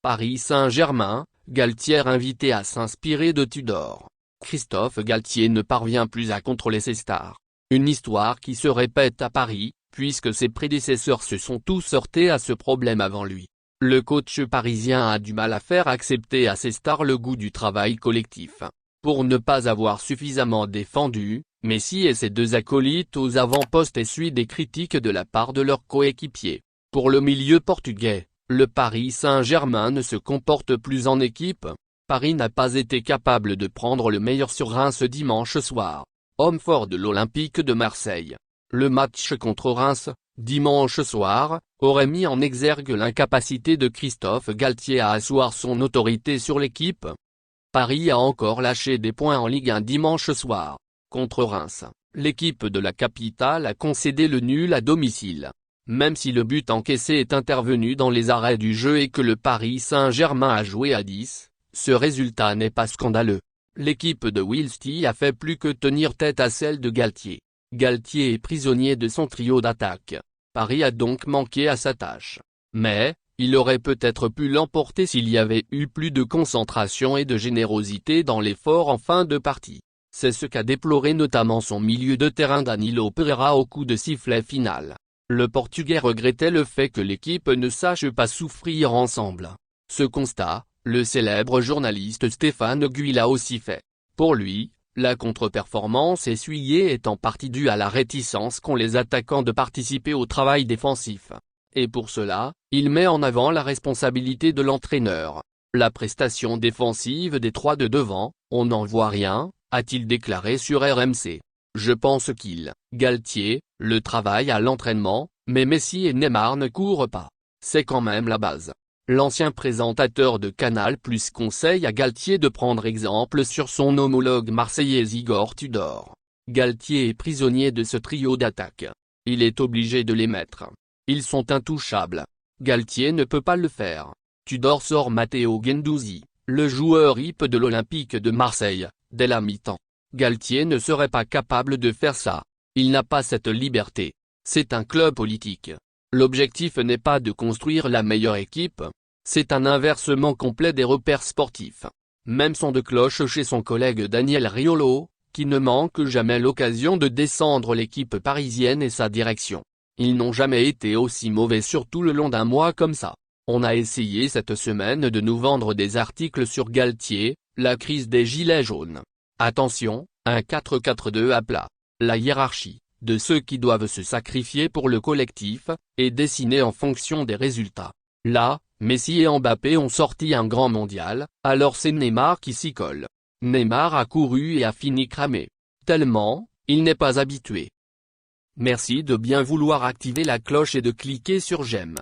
Paris Saint-Germain, Galtier invité à s'inspirer de Tudor. Christophe Galtier ne parvient plus à contrôler ses stars. Une histoire qui se répète à Paris, puisque ses prédécesseurs se sont tous heurtés à ce problème avant lui. Le coach parisien a du mal à faire accepter à ses stars le goût du travail collectif. Pour ne pas avoir suffisamment défendu, Messi et ses deux acolytes aux avant-postes essuient des critiques de la part de leurs coéquipiers. Pour le milieu portugais, le Paris Saint-Germain ne se comporte plus en équipe. Paris n'a pas été capable de prendre le meilleur sur Reims dimanche soir. Homme fort de l'Olympique de Marseille. Le match contre Reims, dimanche soir, aurait mis en exergue l'incapacité de Christophe Galtier à asseoir son autorité sur l'équipe. Paris a encore lâché des points en Ligue 1 dimanche soir. Contre Reims, l'équipe de la capitale a concédé le nul à domicile. Même si le but encaissé est intervenu dans les arrêts du jeu et que le Paris Saint-Germain a joué à 10, ce résultat n'est pas scandaleux. L'équipe de Wilsty a fait plus que tenir tête à celle de Galtier. Galtier est prisonnier de son trio d'attaque. Paris a donc manqué à sa tâche. Mais, il aurait peut-être pu l'emporter s'il y avait eu plus de concentration et de générosité dans l'effort en fin de partie. C'est ce qu'a déploré notamment son milieu de terrain Danilo Pereira au coup de sifflet final. Le Portugais regrettait le fait que l'équipe ne sache pas souffrir ensemble. Ce constat, le célèbre journaliste Stéphane Gouy l'a aussi fait. Pour lui, la contre-performance essuyée est en partie due à la réticence qu'ont les attaquants de participer au travail défensif. Et pour cela, il met en avant la responsabilité de l'entraîneur. La prestation défensive des trois de devant, on n'en voit rien, a-t-il déclaré sur RMC. Je pense Galtier, le travail à l'entraînement, mais Messi et Neymar ne courent pas. C'est quand même la base. L'ancien présentateur de Canal+ conseille à Galtier de prendre exemple sur son homologue marseillais Igor Tudor. Galtier est prisonnier de ce trio d'attaque. Il est obligé de les mettre. Ils sont intouchables. Galtier ne peut pas le faire. Tudor sort Matteo Guendouzi, le joueur hip de l'Olympique de Marseille, dès la mi-temps. Galtier ne serait pas capable de faire ça. Il n'a pas cette liberté. C'est un club politique. L'objectif n'est pas de construire la meilleure équipe. C'est un inversement complet des repères sportifs. Même son de cloche chez son collègue Daniel Riolo, qui ne manque jamais l'occasion de descendre l'équipe parisienne et sa direction. Ils n'ont jamais été aussi mauvais surtout le long d'un mois comme ça. On a essayé cette semaine de nous vendre des articles sur Galtier, la crise des gilets jaunes. Attention, un 4-4-2 à plat. La hiérarchie, de ceux qui doivent se sacrifier pour le collectif, est dessinée en fonction des résultats. Là, Messi et Mbappé ont sorti un grand mondial, alors c'est Neymar qui s'y colle. Neymar a couru et a fini cramé. Tellement, il n'est pas habitué. Merci de bien vouloir activer la cloche et de cliquer sur j'aime.